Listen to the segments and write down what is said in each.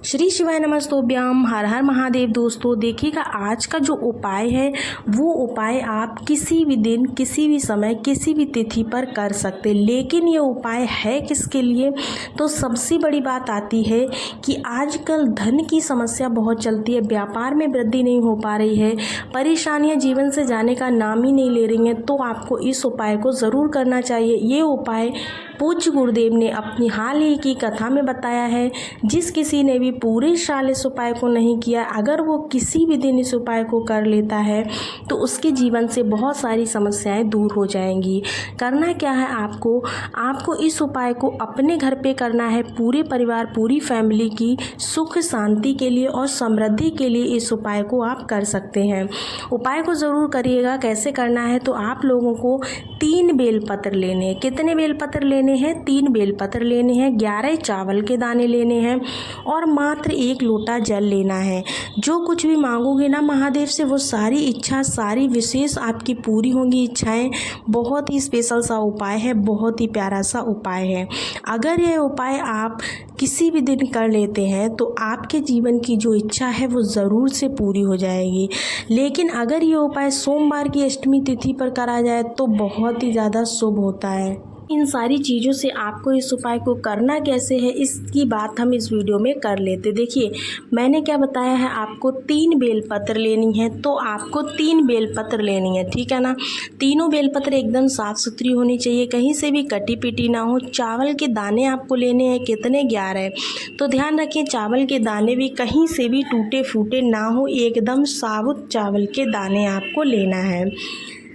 श्री शिवाय नमस्तोभ्यम। हर हर महादेव। दोस्तों देखिएगा, आज का जो उपाय है वो उपाय आप किसी भी दिन, किसी भी समय, किसी भी तिथि पर कर सकते। लेकिन ये उपाय है किसके लिए? तो सबसे बड़ी बात आती है कि आजकल धन की समस्या बहुत चलती है, व्यापार में वृद्धि नहीं हो पा रही है, परेशानियां जीवन से जाने का नाम ही नहीं ले रही हैं। तो आपको इस उपाय को ज़रूर करना चाहिए। ये उपाय पूज्य गुरुदेव ने अपनी हाल ही की कथा में बताया है। जिस किसी ने भी पूरे साल इस उपाय को नहीं किया, अगर वो किसी भी दिन इस उपाय को कर लेता है तो उसके जीवन से बहुत सारी समस्याएं दूर हो जाएंगी। करना क्या है आपको इस उपाय को अपने घर पे करना है। पूरे परिवार, पूरी फैमिली की सुख शांति के लिए और समृद्धि के लिए इस उपाय को आप कर सकते हैं। उपाय को ज़रूर करिएगा। कैसे करना है? तो आप लोगों को 3 बेलपत्र लेने हैं। कितने बेलपत्र लेने हैं? 3 बेलपत्र लेने हैं, 11 चावल के दाने लेने हैं और मात्र 1 लोटा जल लेना है। जो कुछ भी मांगोगे ना महादेव से, वो सारी इच्छा, सारी विशेष आपकी पूरी होंगी इच्छाएं। बहुत ही स्पेशल सा उपाय है, बहुत ही प्यारा सा उपाय है। अगर यह उपाय आप किसी भी दिन कर लेते हैं तो आपके जीवन की जो इच्छा है वो ज़रूर से पूरी हो जाएगी। लेकिन अगर ये उपाय सोमवार की अष्टमी तिथि पर करा जाए तो बहुत ही ज़्यादा शुभ होता है। इन सारी चीज़ों से आपको इस उपाय को करना कैसे है, इसकी बात हम इस वीडियो में कर लेते। देखिए, मैंने क्या बताया है, आपको 3 बेलपत्र लेनी है। तो आपको 3 बेलपत्र लेनी है, ठीक है ना। तीनों बेलपत्र एकदम साफ़ सुथरी होनी चाहिए, कहीं से भी कटी पिटी ना हो। चावल के दाने आपको लेने हैं, कितने? 11। तो ध्यान रखें, चावल के दाने भी कहीं से भी टूटे फूटे ना हो, एकदम साबुत चावल के दाने आपको लेना है।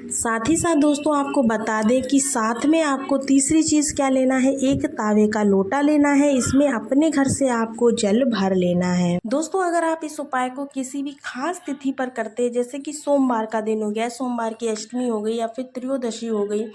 साथ ही साथ दोस्तों आपको बता दें कि साथ में आपको तीसरी चीज़ क्या लेना है, एक तावे का लोटा लेना है। इसमें अपने घर से आपको जल भर लेना है। दोस्तों अगर आप इस उपाय को किसी भी खास तिथि पर करते हैं, जैसे कि सोमवार का दिन हो गया, सोमवार की अष्टमी हो गई, या फिर त्रयोदशी हो गई,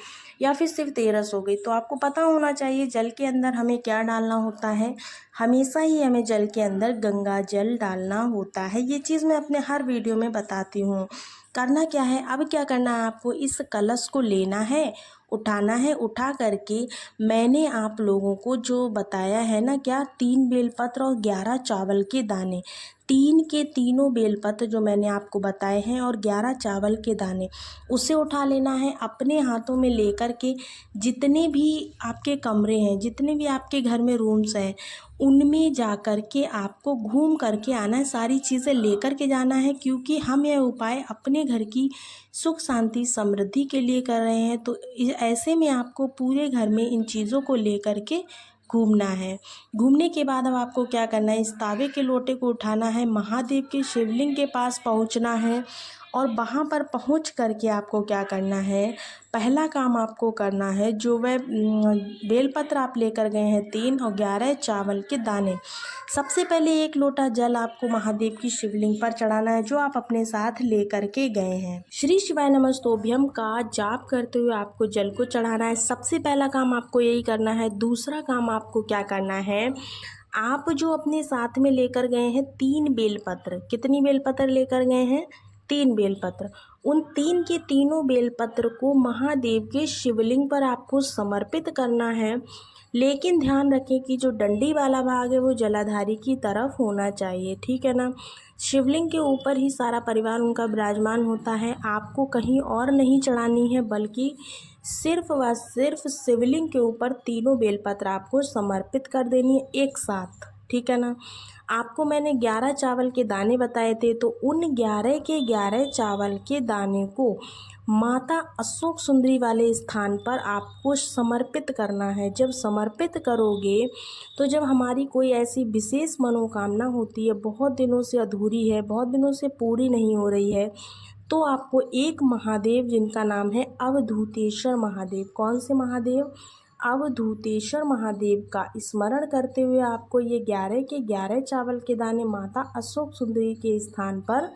या फिर सिर्फ तेरस हो गई, तो आपको पता होना चाहिए जल के अंदर हमें क्या डालना होता है। हमेशा ही हमें जल के अंदर गंगा जल डालना होता है। ये चीज़ मैं अपने हर वीडियो में बताती हूँ। करना क्या है, अब क्या करना है, आपको इस कलश को लेना है, उठाना है। उठा करके मैंने आप लोगों को जो बताया है ना, क्या 3 बेलपत्र और 11 चावल के दाने, 3 के तीनों बेलपत्र जो मैंने आपको बताए हैं और 11 चावल के दाने, उसे उठा लेना है। अपने हाथों में लेकर के जितने भी आपके कमरे हैं, जितने भी आपके घर में रूम्स हैं, उनमें जा कर के आपको घूम करके आना है, सारी चीज़ें लेकर के जाना है। क्योंकि हम यह उपाय अपने घर की सुख शांति समृद्धि के लिए कर रहे हैं, तो ऐसे में आपको पूरे घर में इन चीज़ों को लेकर के घूमना है। घूमने के बाद अब आपको क्या करना है, इस तावे के लोटे को उठाना है, महादेव के शिवलिंग के पास पहुंचना है और वहां पर पहुंच करके आपको क्या करना है, पहला काम आपको करना है, जो वह बेलपत्र आप लेकर गए हैं 3 और 11 चावल के दाने, सबसे पहले 1 लोटा जल आपको महादेव की शिवलिंग पर चढ़ाना है, जो आप अपने साथ लेकर के गए हैं। श्री शिवाय नमस्तोभ्यम का जाप करते हुए आपको जल को चढ़ाना है। सबसे पहला काम आपको यही करना है। दूसरा काम आपको क्या करना है, आप जो अपने साथ में लेकर गए हैं 3 बेलपत्र, कितनी बेलपत्र लेकर गए हैं? 3 बेलपत्र। उन 3 के तीनों बेलपत्र को महादेव के शिवलिंग पर आपको समर्पित करना है। लेकिन ध्यान रखें कि जो डंडी वाला भाग है वो जलाधारी की तरफ होना चाहिए, ठीक है ना। शिवलिंग के ऊपर ही सारा परिवार उनका विराजमान होता है। आपको कहीं और नहीं चढ़ानी है, बल्कि सिर्फ व सिर्फ शिवलिंग के ऊपर तीनों बेलपत्र आपको समर्पित कर देनी है एक साथ, ठीक है ना। आपको मैंने 11 चावल के दाने बताए थे, तो उन 11 के 11 चावल के दाने को माता अशोक सुंदरी वाले स्थान पर आपको समर्पित करना है। जब समर्पित करोगे तो जब हमारी कोई ऐसी विशेष मनोकामना होती है, बहुत दिनों से अधूरी है, बहुत दिनों से पूरी नहीं हो रही है, तो आपको एक महादेव जिनका नाम है अवधूतेश्वर महादेव, कौन से महादेव? अवधूतेश्वर महादेव का स्मरण करते हुए आपको ये 11 के 11 चावल के दाने माता अशोक सुंदरी के स्थान पर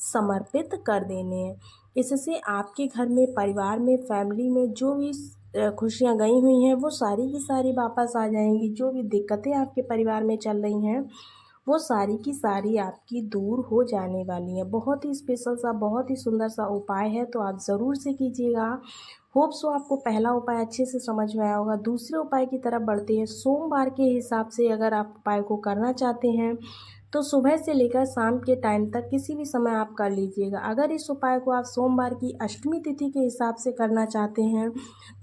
समर्पित कर देने हैं। इससे आपके घर में, परिवार में, फैमिली में जो भी खुशियाँ गई हुई हैं वो सारी की सारी वापस आ जाएंगी। जो भी दिक्कतें आपके परिवार में चल रही हैं वो सारी की सारी आपकी दूर हो जाने वाली हैं। बहुत ही स्पेशल सा, बहुत ही सुंदर सा उपाय है, तो आप ज़रूर से कीजिएगा। होप सो आपको पहला उपाय अच्छे से समझ में आया होगा। दूसरे उपाय की तरफ बढ़ते हैं। सोमवार के हिसाब से अगर आप उपाय को करना चाहते हैं तो सुबह से लेकर शाम के टाइम तक किसी भी समय आप कर लीजिएगा। अगर इस उपाय को आप सोमवार की अष्टमी तिथि के हिसाब से करना चाहते हैं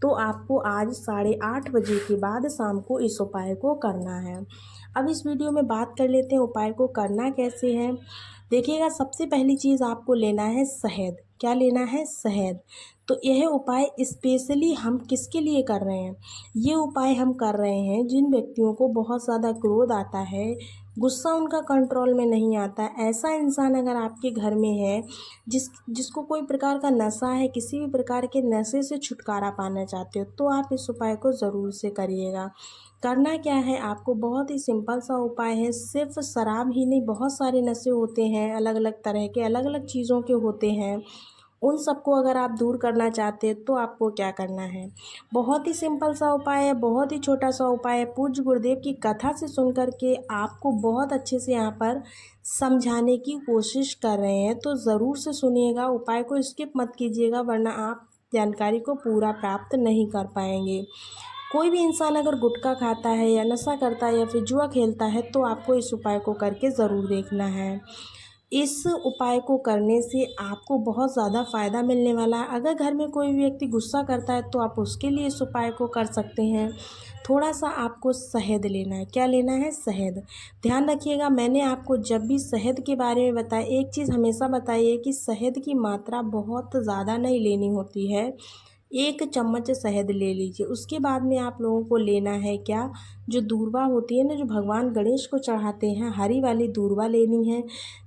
तो आपको आज 8:30 बजे के बाद शाम को इस उपाय को करना है। अब इस वीडियो में बात कर लेते हैं उपाय को करना कैसे है। देखिएगा, सबसे पहली चीज़ आपको लेना है शहद। क्या लेना है? शहद। तो यह उपाय स्पेशली हम किसके लिए कर रहे हैं? ये उपाय हम कर रहे हैं जिन व्यक्तियों को बहुत ज़्यादा क्रोध आता है, गुस्सा उनका कंट्रोल में नहीं आता। ऐसा इंसान अगर आपके घर में है जिसको कोई प्रकार का नशा है, किसी भी प्रकार के नशे से छुटकारा पाना चाहते हो, तो आप इस उपाय को ज़रूर से करिएगा। करना क्या है, आपको बहुत ही सिंपल सा उपाय है। सिर्फ शराब ही नहीं, बहुत सारे नशे होते हैं, अलग अलग तरह के, अलग अलग चीज़ों के होते हैं। उन सबको अगर आप दूर करना चाहते हैं तो आपको क्या करना है, बहुत ही सिंपल सा उपाय है, बहुत ही छोटा सा उपाय है। पूज्य गुरुदेव की कथा से सुन कर के आपको बहुत अच्छे से यहाँ पर समझाने की कोशिश कर रहे हैं, तो ज़रूर से सुनिएगा। उपाय को स्किप मत कीजिएगा, वरना आप जानकारी को पूरा प्राप्त नहीं कर पाएंगे। कोई भी इंसान अगर गुटखा खाता है या नशा करता है या फिर जुआ खेलता है तो आपको इस उपाय को करके ज़रूर देखना है। इस उपाय को करने से आपको बहुत ज़्यादा फ़ायदा मिलने वाला है। अगर घर में कोई व्यक्ति गुस्सा करता है तो आप उसके लिए इस उपाय को कर सकते हैं। थोड़ा सा आपको शहद लेना है। क्या लेना है? शहद। ध्यान रखिएगा, मैंने आपको जब भी शहद के बारे में बताया, एक चीज़ हमेशा बताइए कि शहद की मात्रा बहुत ज़्यादा नहीं लेनी होती है। 1 चम्मच शहद ले लीजिए। उसके बाद में आप लोगों को लेना है क्या, जो दूर्वा होती है ना, जो भगवान गणेश को चढ़ाते हैं, हरी वाली दूर्वा लेनी है।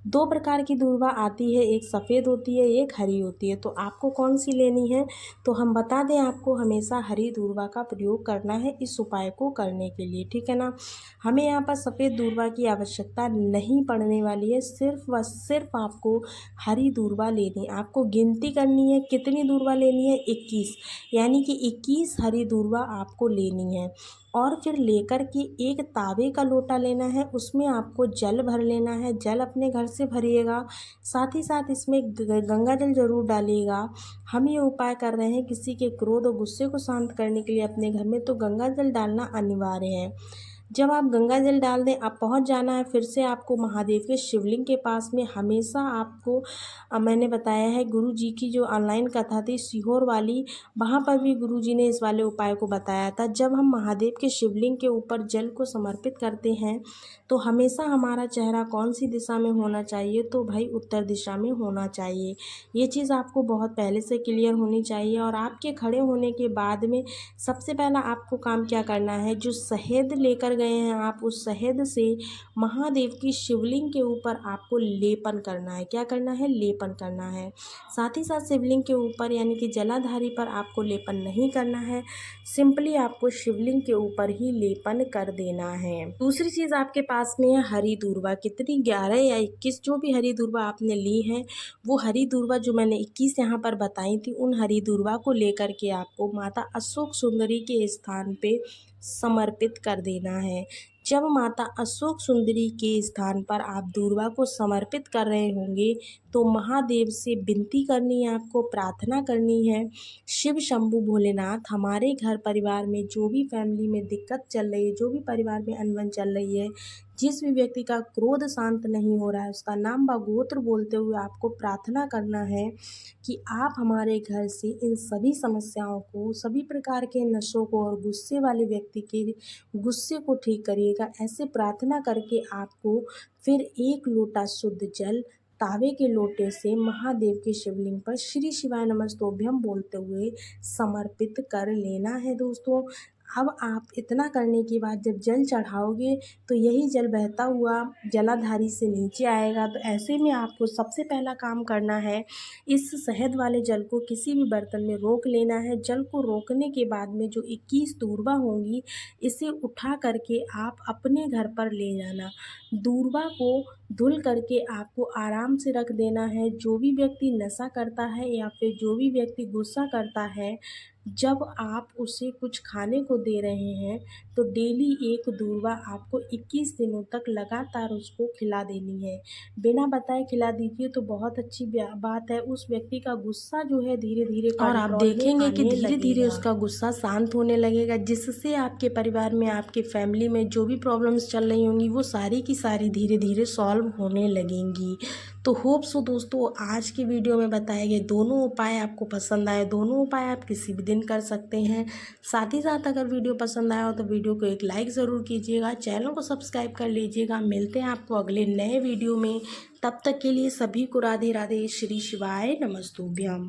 2 प्रकार की दूर्वा आती है, एक सफ़ेद होती है, एक हरी होती है। तो आपको कौन सी लेनी है? तो हम बता दें आपको, हमेशा हरी दूर्वा का प्रयोग करना है इस उपाय को करने के लिए, ठीक है ना। हमें यहाँ पर सफ़ेद दूर्वा की आवश्यकता नहीं पड़ने वाली है, सिर्फ व सिर्फ आपको हरी दूर्वा लेनी है। आपको गिनती करनी है, कितनी दूर्वा लेनी है? 21, यानी कि 21 हरी दूर्वा आपको लेनी है। और फिर लेकर के एक तावे का लोटा लेना है, उसमें आपको जल भर लेना है। जल अपने घर से भरिएगा, साथ ही साथ इसमें गंगा जल ज़रूर डालिएगा। हम ये उपाय कर रहे हैं किसी के क्रोध और गुस्से को शांत करने के लिए अपने घर में, तो गंगा जल डालना अनिवार्य है। जब आप गंगा जल डाल दें, आप पहुंच जाना है फिर से आपको महादेव के शिवलिंग के पास में। हमेशा आपको मैंने बताया है, गुरु जी की जो ऑनलाइन कथा थी सीहोर वाली, वहाँ पर भी गुरु जी ने इस वाले उपाय को बताया था। जब हम महादेव के शिवलिंग के ऊपर जल को समर्पित करते हैं तो हमेशा हमारा चेहरा कौन सी दिशा में होना चाहिए, तो भाई उत्तर दिशा में होना चाहिए। ये चीज़ आपको बहुत पहले से क्लियर होनी चाहिए। और आपके खड़े होने के बाद में सबसे पहला आपको काम क्या करना है, जो शहद लेकर गए हैं आप, उस शहद से महादेव की शिवलिंग के ऊपर आपको लेपन करना है। क्या करना है? लेपन करना है। साथ ही साथ शिवलिंग के ऊपर यानी कि जलाधारी पर आपको लेपन नहीं करना है, सिंपली आपको शिवलिंग के ऊपर ही लेपन कर देना है। दूसरी चीज़ आपके पास में है हरी दूर्वा। कितनी, 11 या 21, जो भी हरी दूर्वा आपने ली है, वो हरी दूर्वा जो मैंने 21 यहाँ पर बताई थी, उन हरी दूर्वा को लेकर के आपको माता अशोक सुंदरी के स्थान पे समर्पित कर देना है। जब माता अशोक सुंदरी के स्थान पर आप दूर्वा को समर्पित कर रहे होंगे तो महादेव से विनती करनी है, आपको प्रार्थना करनी है, शिव शंभु भोलेनाथ, हमारे घर परिवार में जो भी फैमिली में दिक्कत चल रही है, जो भी परिवार में अनबन चल रही है, जिस भी व्यक्ति का क्रोध शांत नहीं हो रहा है, उसका नाम व गोत्र बोलते हुए आपको प्रार्थना करना है कि आप हमारे घर से इन सभी समस्याओं को, सभी प्रकार के नशों को और गुस्से वाले व्यक्ति के गुस्से को ठीक करिएगा। ऐसे प्रार्थना करके आपको फिर 1 लोटा शुद्ध जल तावे के लोटे से महादेव के शिवलिंग पर श्री शिवाय नमस्तोभ्यम बोलते हुए समर्पित कर लेना है दोस्तों। अब आप इतना करने के बाद जब जल चढ़ाओगे तो यही जल बहता हुआ जलाधारी से नीचे आएगा। तो ऐसे में आपको सबसे पहला काम करना है, इस शहद वाले जल को किसी भी बर्तन में रोक लेना है। जल को रोकने के बाद में जो 21 दूर्वा होंगी, इसे उठा करके आप अपने घर पर ले जाना। दूर्वा को धुल करके आपको आराम से रख देना है। जो भी व्यक्ति नशा करता है या फिर जो भी व्यक्ति गुस्सा करता है, जब आप उसे कुछ खाने को दे रहे हैं तो डेली एक दूर्वा आपको 21 दिनों तक लगातार उसको खिला देनी है। बिना बताए खिला दीजिए तो बहुत अच्छी बात है, उस व्यक्ति का गुस्सा जो है धीरे धीरे और आप कंट्रोल में देखेंगे कि आने धीरे-धीरे लगेगा। उसका गुस्सा शांत होने लगेगा, जिससे आपके परिवार में, आपके फैमिली में जो भी प्रॉब्लम्स चल रही होंगी, वो सारी की सारी धीरे-धीरे सॉल्व होने लगेंगी। तो होप सो दोस्तों, आज की वीडियो में बताए गए दोनों उपाय आपको पसंद आए। दोनों उपाय आप किसी भी दिन कर सकते हैं। साथ ही साथ अगर वीडियो पसंद आया हो तो वीडियो को एक लाइक ज़रूर कीजिएगा, चैनल को सब्सक्राइब कर लीजिएगा। मिलते हैं आपको अगले नए वीडियो में। तब तक के लिए सभी को राधे राधे, श्री शिवाय नमस्तुभ्यम।